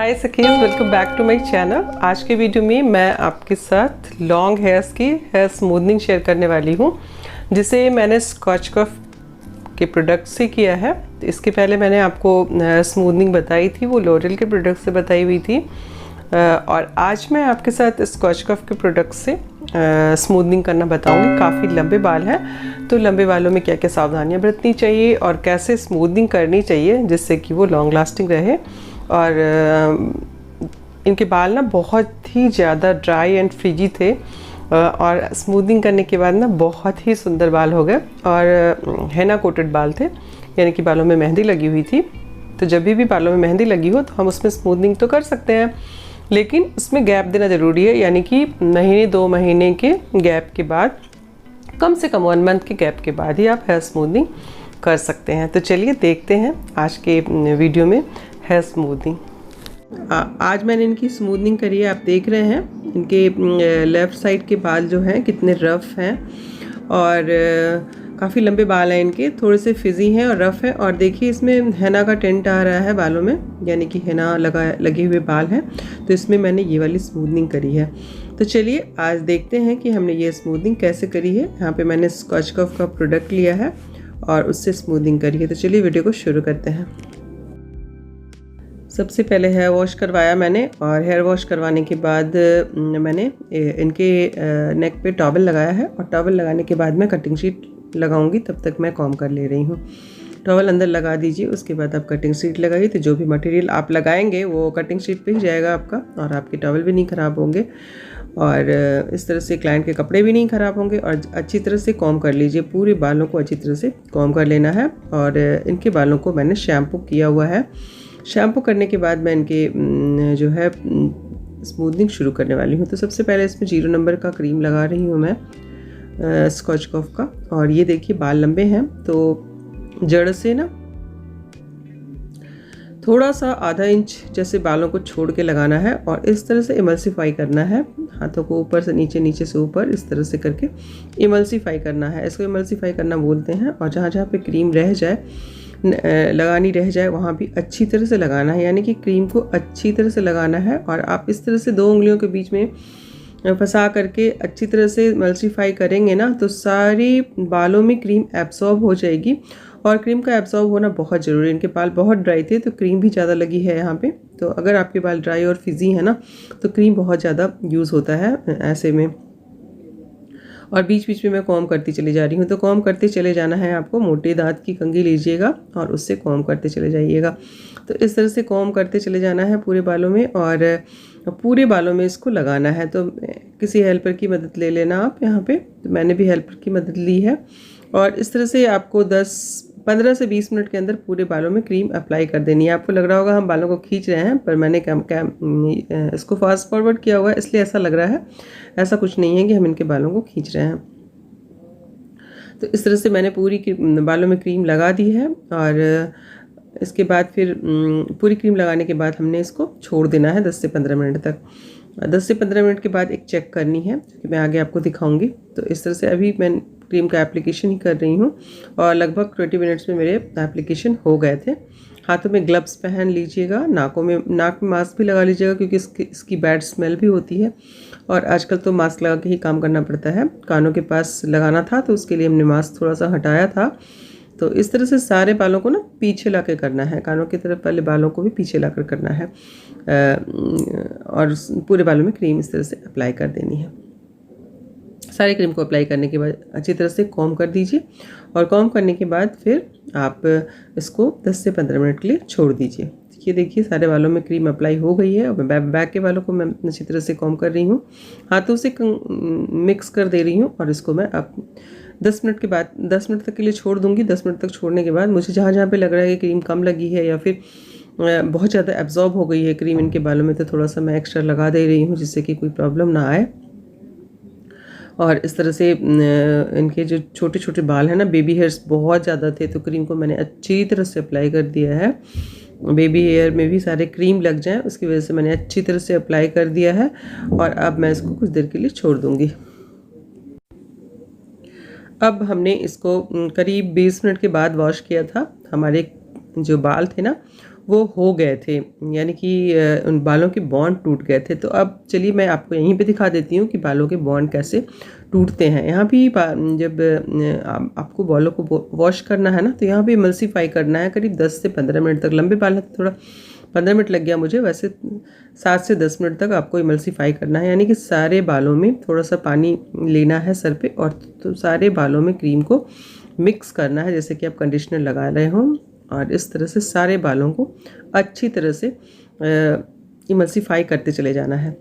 हाय सखीज, welcome back to my channel. आज के वीडियो में मैं आपके साथ लॉन्ग हेयर्स की हेयर स्मूथनिंग शेयर करने वाली हूँ, जिसे मैंने स्कॉचकफ के प्रोडक्ट से किया है। तो इसके पहले मैंने आपको स्मूथनिंग बताई थी, वो लॉरियल के प्रोडक्ट से बताई हुई थी। और आज मैं आपके साथ स्कॉचकफ के प्रोडक्ट से स्मूथनिंग करना बताऊंगी। काफ़ी लंबे बाल हैं, तो लंबे बालों में क्या क्या सावधानियां बरतनी चाहिए और कैसे स्मूथनिंग करनी चाहिए जिससे कि वो लॉन्ग लास्टिंग रहे। और इनके बाल ना बहुत ही ज़्यादा ड्राई एंड फ्रीजी थे और स्मूथनिंग करने के बाद ना बहुत ही सुंदर बाल हो गए। और हेना कोटेड बाल थे, यानी कि बालों में मेहंदी लगी हुई थी। तो जब भी बालों में मेहंदी लगी हो तो हम उसमें स्मूथनिंग तो कर सकते हैं, लेकिन उसमें गैप देना ज़रूरी है, यानी कि महीने 2 महीने के गैप के बाद, कम से कम 1 मंथ के गैप के बाद ही आप हेयर स्मूथनिंग कर सकते हैं। तो चलिए देखते हैं आज के वीडियो में हेयर स्मूथनिंग। आज मैंने इनकी स्मूथनिंग करी है। आप देख रहे हैं इनके लेफ़्ट साइड के बाल जो हैं कितने रफ़ हैं और काफ़ी लंबे बाल हैं इनके, थोड़े से फिज़ी हैं और रफ़ हैं। और देखिए इसमें हेना का टेंट आ रहा है बालों में, यानी कि हेना लगे हुए बाल हैं। तो इसमें मैंने ये वाली स्मूथनिंग करी है। तो चलिए आज देखते हैं कि हमने ये स्मूथनिंग कैसे करी है। यहाँ पे मैंने स्कॉचकफ का प्रोडक्ट लिया है और उससे स्मूथनिंग करी है। तो चलिए वीडियो को शुरू करते हैं। सबसे पहले हेयर वॉश करवाया मैंने, और हेयर वॉश करवाने के बाद मैंने इनके नेक पे टॉवल लगाया है। और टॉवल लगाने के बाद मैं कटिंग शीट लगाऊंगी, तब तक मैं कॉम्ब कर ले रही हूँ। टॉवल अंदर लगा दीजिए, उसके बाद आप कटिंग शीट लगाइए। तो जो भी मटेरियल आप लगाएंगे वो कटिंग शीट पे ही जाएगा आपका, और आपके टॉवल भी नहीं ख़राब होंगे और इस तरह से क्लाइंट के कपड़े भी नहीं ख़राब होंगे। और अच्छी तरह से कॉम्ब कर लीजिए, पूरे बालों को अच्छी तरह से कॉम्ब कर लेना है। और इनके बालों को मैंने शैम्पू किया हुआ है। शैम्पू करने के बाद मैं इनके जो है स्मूथनिंग शुरू करने वाली हूँ। तो सबसे पहले इसमें 0 नंबर का क्रीम लगा रही हूँ मैं स्कॉचकफ का। और ये देखिए बाल लंबे हैं, तो जड़ से ना थोड़ा सा आधा इंच जैसे बालों को छोड़ के लगाना है और इस तरह से इमल्सीफाई करना है। हाथों को ऊपर से नीचे, नीचे से ऊपर, इस तरह से करके इमल्सीफाई करना है। इसको इमल्सीफाई करना बोलते हैं। और जहाँ जहाँ पे क्रीम रह जाए, लगानी रह जाए, वहाँ भी अच्छी तरह से लगाना है, यानी कि क्रीम को अच्छी तरह से लगाना है। और आप इस तरह से 2 उंगलियों के बीच में फंसा करके अच्छी तरह से इमल्सीफाई करेंगे ना, तो सारी बालों में क्रीम एब्सॉर्ब हो जाएगी। और क्रीम का एब्सॉर्ब होना बहुत ज़रूरी है। इनके बाल बहुत ड्राई थे तो क्रीम भी ज़्यादा लगी है यहाँ पे। तो अगर आपके बाल ड्राई और फिजी है ना, तो क्रीम बहुत ज़्यादा यूज़ होता है ऐसे में। और बीच बीच में मैं कॉम्ब करती चली जा रही हूँ। तो कॉम्ब करते चले जाना है आपको। मोटे दांत की कंघी लीजिएगा और उससे कॉम्ब करते चले जाइएगा। तो इस तरह से कॉम्ब करते चले जाना है पूरे बालों में, और पूरे बालों में इसको लगाना है। तो किसी हेल्पर की मदद ले लेना आप यहाँ पे। तो मैंने भी हेल्पर की मदद ली है। और इस तरह से आपको 15 से 20 मिनट के अंदर पूरे बालों में क्रीम अप्लाई कर देनी है। आपको लग रहा होगा हम बालों को खींच रहे हैं, पर मैंने इसको फास्ट फॉरवर्ड किया हुआ है, इसलिए ऐसा लग रहा है। ऐसा कुछ नहीं है कि हम इनके बालों को खींच रहे हैं। तो इस तरह से मैंने पूरी बालों में क्रीम लगा दी है। और इसके बाद फिर पूरी क्रीम लगाने के बाद हमने इसको छोड़ देना है 10 से 15 मिनट तक। 10 से 15 मिनट के बाद एक चेक करनी है, जो मैं आगे आपको दिखाऊंगी। तो इस तरह से अभी मैं क्रीम का एप्लीकेशन ही कर रही हूँ और लगभग 20 मिनट्स में मेरे एप्लीकेशन हो गए थे। हाथों में ग्लव्स पहन लीजिएगा, नाक में मास्क भी लगा लीजिएगा, क्योंकि इसकी बैड स्मेल भी होती है। और आजकल तो मास्क लगा के ही काम करना पड़ता है। कानों के पास लगाना था तो उसके लिए हमने मास्क थोड़ा सा हटाया था। तो इस तरह से सारे बालों को ना पीछे ला कर करना है, कानों की तरफ वाले बालों को भी पीछे ला कर करना है। और पूरे बालों में क्रीम इस तरह से अप्लाई कर देनी है। सारे क्रीम को अप्लाई करने के बाद अच्छी तरह से कॉम्ब कर दीजिए। और कॉम्ब करने के बाद फिर आप इसको 10 से 15 मिनट के लिए छोड़ दीजिए। ये देखिए सारे बालों में क्रीम अप्लाई हो गई है। और मैं बैक के बालों को मैं अच्छी तरह से कॉम्ब कर रही हूँ, हाथों से मिक्स कर दे रही हूँ। और इसको मैं अब 10 मिनट के बाद 10 मिनट तक के लिए छोड़ दूँगी। 10 मिनट तक छोड़ने के बाद मुझे जहाँ जहाँ पे लग रहा है कि क्रीम कम लगी है या फिर बहुत ज़्यादा एब्जॉर्ब हो गई है क्रीम इनके बालों में, तो थोड़ा सा मैं एक्स्ट्रा लगा दे रही हूँ, जिससे कि कोई प्रॉब्लम ना आए। और इस तरह से इनके जो छोटे छोटे बाल हैं ना, बेबी हेयर्स बहुत ज़्यादा थे, तो क्रीम को मैंने अच्छी तरह से अप्लाई कर दिया है। बेबी हेयर में भी सारे क्रीम लग जाए, उसकी वजह से मैंने अच्छी तरह से अप्लाई कर दिया है। और अब मैं इसको कुछ देर के लिए छोड़ दूँगी। अब हमने इसको करीब 20 मिनट के बाद वॉश किया था। हमारे जो बाल थे ना वो हो गए थे, यानी कि उन बालों के बॉन्ड टूट गए थे। तो अब चलिए मैं आपको यहीं पे दिखा देती हूँ कि बालों के बॉन्ड कैसे टूटते हैं। यहाँ भी जब आपको बालों को वॉश करना है ना, तो यहाँ भी इमल्सीफाई करना है करीब 10 से 15 मिनट तक। लंबे बाल है तो थोड़ा 15 मिनट लग गया मुझे, वैसे 7 से 10 मिनट तक आपको इमल्सीफाई करना है। यानी कि सारे बालों में थोड़ा सा पानी लेना है सर पे, और तो सारे बालों में क्रीम को मिक्स करना है जैसे कि आप कंडीशनर लगा रहे हो, और इस तरह से सारे बालों को अच्छी तरह से इमल्सीफाई करते चले जाना है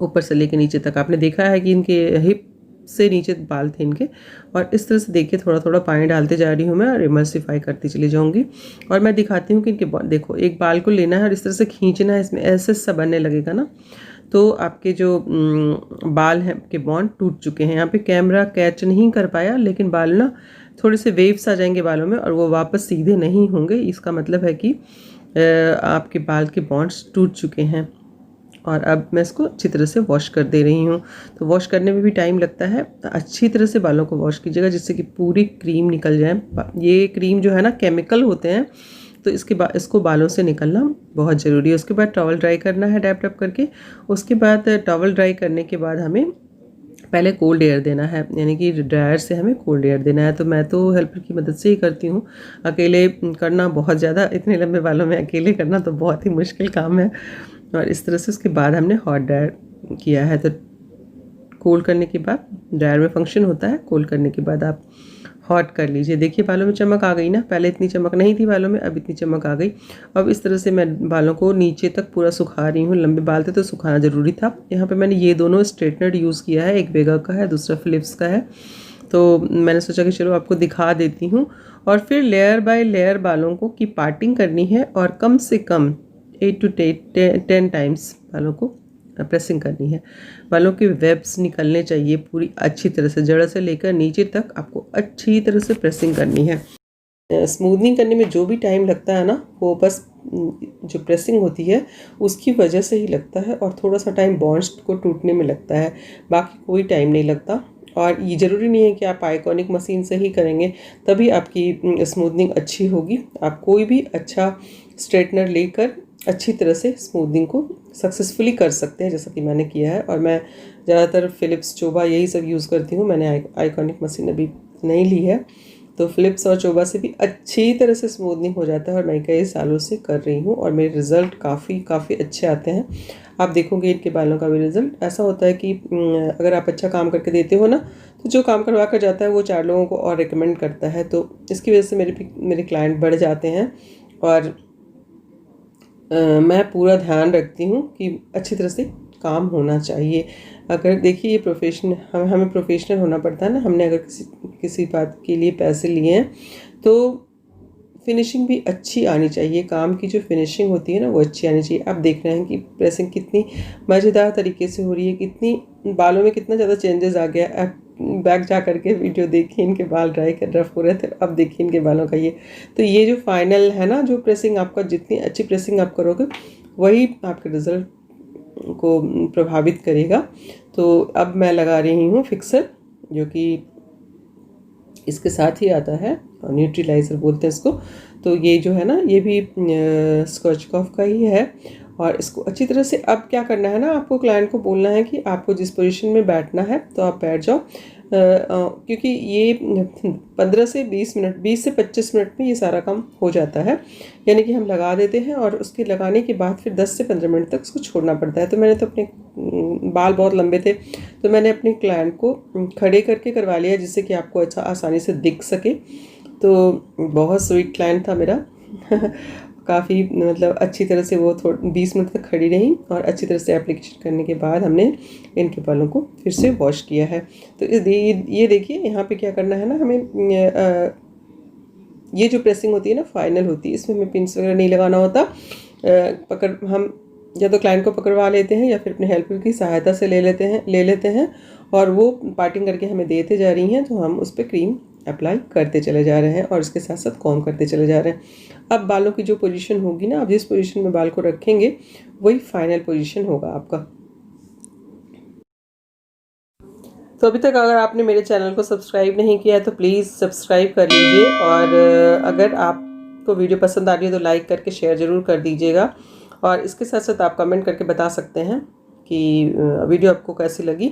ऊपर से लेके नीचे तक। आपने देखा है कि इनके हिप से नीचे बाल थे इनके, और इस तरह से देखिए थोड़ा थोड़ा पानी डालते जा रही हूँ मैं, और इमल्सीफाई करती चली जाऊँगी। और मैं दिखाती हूँ कि इनके देखो, एक बाल को लेना है और इस तरह से खींचना है, इसमें ऐसे सा बनने लगेगा ना, तो आपके जो बाल हैं के बॉन्ड टूट चुके हैं। यहाँ पे कैमरा कैच नहीं कर पाया, लेकिन बाल ना थोड़े से वेव्स आ जाएंगे बालों में और वो वापस सीधे नहीं होंगे। इसका मतलब है कि आपके बाल के बॉन्ड्स टूट चुके हैं। और अब मैं इसको अच्छी तरह से वॉश कर दे रही हूँ। तो वॉश करने में भी टाइम लगता है, अच्छी तरह से बालों को वॉश कीजिएगा जिससे कि पूरी क्रीम निकल जाए। ये क्रीम जो है ना, केमिकल होते हैं, तो इसके बाद इसको बालों से निकलना बहुत ज़रूरी है। उसके बाद टॉवल ड्राई करना है डैप डैप करके। उसके बाद टॉवल ड्राई करने के बाद हमें पहले कोल्ड एयर देना है, यानी कि ड्रायर से हमें कोल्ड एयर देना है। तो मैं तो हेल्पर की मदद से ही करती हूँ, अकेले करना बहुत ज़्यादा, इतने लंबे बालों में अकेले करना तो बहुत ही मुश्किल काम है। और इस तरह से उसके बाद हमने हॉट ड्रायर किया है। तो कोल्ड करने के बाद, ड्रायर में फंक्शन होता है कोल्ड करने के बाद आप हॉट कर लीजिए। देखिए बालों में चमक आ गई ना, पहले इतनी चमक नहीं थी बालों में, अब इतनी चमक आ गई। अब इस तरह से मैं बालों को नीचे तक पूरा सुखा रही हूँ। लंबे बाल थे तो सुखाना ज़रूरी था। यहाँ पे मैंने ये दोनों स्ट्रेटनर यूज़ किया है, एक वेगा का है, दूसरा फिलिप्स का है। तो मैंने सोचा कि चलो आपको दिखा देती हूँ। और फिर लेयर बाय लेयर बालों को की पार्टिंग करनी है, और कम से कम 8 to 10 टाइम्स बालों को प्रेसिंग करनी है। बालों की वेब्स निकलने चाहिए पूरी अच्छी तरह से, जड़ से लेकर नीचे तक आपको अच्छी तरह से प्रेसिंग करनी है। स्मूथनिंग करने में जो भी टाइम लगता है ना, वो बस जो प्रेसिंग होती है उसकी वजह से ही लगता है, और थोड़ा सा टाइम बॉन्ड्स को टूटने में लगता है, बाकी कोई टाइम नहीं लगता। और ये ज़रूरी नहीं है कि आप आइकॉनिक मशीन से ही करेंगे तभी आपकी स्मूथनिंग अच्छी होगी। आप कोई भी अच्छा स्ट्रेटनर लेकर अच्छी तरह से स्मूथनिंग को सक्सेसफुली कर सकते हैं, जैसा कि मैंने किया है। और मैं ज़्यादातर फ़िलिप्स, चोबा यही सब यूज़ करती हूँ। मैंने आइकॉनिक मशीन अभी नहीं ली है, तो फ़िलिप्स और चोबा से भी अच्छी तरह से स्मूथनिंग हो जाता है, और मैं कई सालों से कर रही हूँ और मेरे रिज़ल्ट काफ़ी अच्छे आते हैं। आप देखोगे इनके बालों का भी रिज़ल्ट ऐसा होता है कि अगर आप अच्छा काम करके देते हो ना, तो जो काम करवा कर जाता है वो 4 लोगों को और रिकमेंड करता है। तो इसकी वजह से मेरे क्लाइंट बढ़ जाते हैं। और मैं पूरा ध्यान रखती हूँ कि अच्छी तरह से काम होना चाहिए। अगर देखिए ये प्रोफेशन, हमें प्रोफेशनल होना पड़ता है ना। हमने अगर किसी बात के लिए पैसे लिए हैं तो फिनिशिंग भी अच्छी आनी चाहिए। काम की जो फिनिशिंग होती है ना, वो अच्छी आनी चाहिए। आप देख रहे हैं कि प्रेसिंग कितनी मज़ेदार तरीके से हो रही है, कितनी बालों में कितना ज़्यादा चेंजेस आ गया। आप बैक जा करके वीडियो देखिए, इनके बाल ड्राई कर रफ हो रहे थे, अब देखिए इनके बालों का ये। तो ये जो फाइनल है ना, जो प्रेसिंग आपका, जितनी अच्छी प्रेसिंग आप करोगे वही आपके रिज़ल्ट को प्रभावित करेगा। तो अब मैं लगा रही हूँ फिक्सर, जो कि इसके साथ ही आता है, न्यूट्रीलाइज़र बोलते हैं इसको। तो ये जो है ना, ये भी स्कॉचकॉफ का ही है। और इसको अच्छी तरह से अब क्या करना है ना, आपको क्लाइंट को बोलना है कि आपको जिस पोजीशन में बैठना है तो आप बैठ जाओ, क्योंकि ये 15 से 20 मिनट, 20 से 25 मिनट में ये सारा काम हो जाता है। यानी कि हम लगा देते हैं और उसके लगाने के बाद फिर 10 से 15 मिनट तक उसको छोड़ना पड़ता है। तो मैंने तो अपने बाल बहुत लंबे थे, तो मैंने अपने क्लाइंट को खड़े करके करवा लिया, जिससे कि आपको अच्छा आसानी से दिख सके। तो बहुत स्वीट क्लाइंट था मेरा काफ़ी, मतलब अच्छी तरह से वो 20 मिनट तक खड़ी रही, और अच्छी तरह से एप्लीकेशन करने के बाद हमने इनके बालों को फिर से वॉश किया है। तो ये देखिए यहाँ पे क्या करना है ना, हमें ये जो प्रेसिंग होती है ना, फाइनल होती है, इसमें हमें पिंस वगैरह नहीं लगाना होता। हम या तो क्लाइंट को पकड़वा लेते हैं या फिर अपने हेल्पर की सहायता से ले लेते हैं, और वो पार्टिंग करके हमें देते जा रही हैं, तो हम उस पर क्रीम अप्लाई करते चले जा रहे हैं और इसके साथ साथ कॉम्ब करते चले जा रहे हैं। अब बालों की जो पोजीशन होगी ना, आप जिस पोजीशन में बाल को रखेंगे वही फाइनल पोजीशन होगा आपका। तो अभी तक अगर आपने मेरे चैनल को सब्सक्राइब नहीं किया है तो प्लीज़ सब्सक्राइब कर लीजिए। और अगर आप को वीडियो पसंद आ रही है तो लाइक करके शेयर ज़रूर कर दीजिएगा। और इसके साथ साथ आप कमेंट करके बता सकते हैं कि वीडियो आपको कैसी लगी।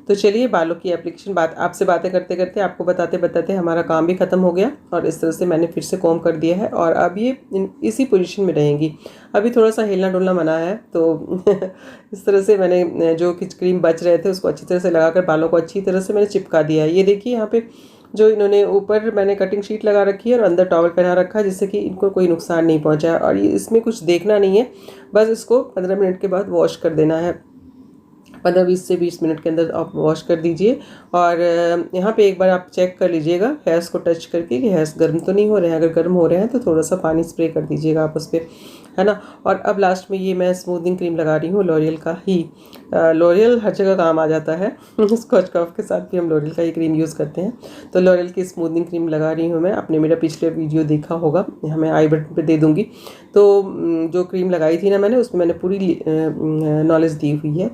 तो चलिए, बालों की एप्लीकेशन आपसे बातें करते करते आपको बताते बताते हमारा काम भी ख़त्म हो गया और इस तरह से मैंने फिर से कॉम्ब कर दिया है और अब ये इसी पोजीशन में रहेंगी। अभी थोड़ा सा हिलना डुलना मना है, तो इस तरह से मैंने जो क्रीम बच रहे थे उसको अच्छी तरह से लगाकर बालों को अच्छी तरह से मैंने चिपका दिया है। ये देखिए यहाँ पे जो इन्होंने ऊपर मैंने कटिंग शीट लगा रखी है और अंदर टॉवल पहना रखा है, जिससे कि इनको कोई नुकसान नहीं पहुंचा है। और ये इसमें कुछ देखना नहीं है, बस इसको 15 मिनट के बाद वॉश कर देना है। 15-20 से 20 मिनट के अंदर आप वॉश कर दीजिए। और यहाँ पे एक बार आप चेक कर लीजिएगा हेयर्स को टच करके कि हेयर्स गर्म तो नहीं हो रहे हैं। अगर गर्म हो रहे हैं तो थोड़ा सा पानी स्प्रे कर दीजिएगा आप उस पर, है ना। और अब लास्ट में ये मैं स्मूथनिंग क्रीम लगा रही हूँ लॉरियल का ही। लॉरियल हर जगह काम आ जाता है स्कॉच कॉफ के साथ भी हम लॉरियल का ही क्रीम यूज़ करते हैं। तो लॉरियल की स्मूथनिंग क्रीम लगा रही हूँ मैं। आपने मेरा पिछले वीडियो देखा होगा, हमें आई बटन पे दे दूँगी। तो जो क्रीम लगाई थी ना मैंने, उसमें मैंने पूरी नॉलेज दी हुई है।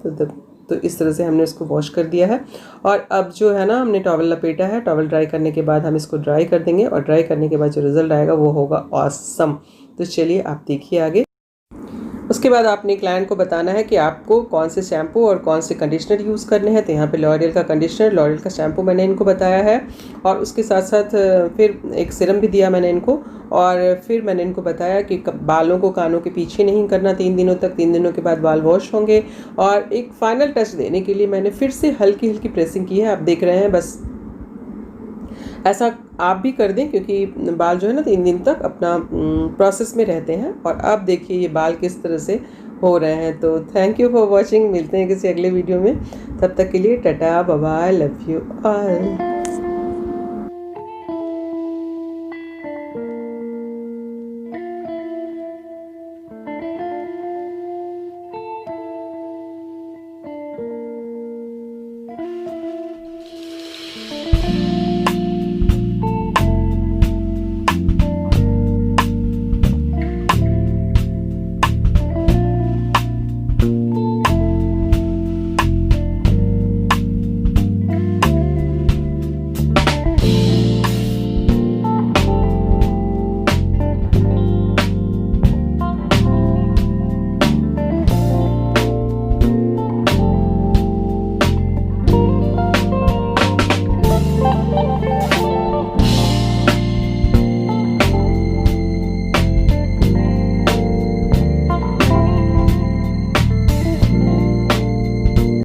तो इस तरह से हमने उसको वॉश कर दिया है। और अब जो है ना, हमने टॉवल लपेटा है। टॉवल ड्राई करने के बाद हम इसको ड्राई कर देंगे और ड्राई करने के बाद जो रिजल्ट आएगा वो होगा ऑसम। तो चलिए आप देखिए आगे। उसके बाद आपने क्लाइंट को बताना है कि आपको कौन से शैम्पू और कौन से कंडीशनर यूज़ करने हैं। तो यहाँ पे लॉरियल का कंडीशनर, लॉरियल का शैम्पू मैंने इनको बताया है। और उसके साथ साथ फिर एक सीरम भी दिया मैंने इनको। और फिर मैंने इनको बताया कि बालों को कानों के पीछे नहीं करना 3 दिनों तक। 3 दिनों के बाद बाल वॉश होंगे। और एक फाइनल टच देने के लिए मैंने फिर से हल्की हल्की प्रेसिंग की है, आप देख रहे हैं। बस ऐसा आप भी कर दें, क्योंकि बाल जो है ना 3 दिन तक अपना प्रोसेस में रहते हैं। और अब देखिए ये बाल किस तरह से हो रहे हैं। तो थैंक यू फॉर वॉचिंग। मिलते हैं किसी अगले वीडियो में, तब तक के लिए tata bye bye, love you all.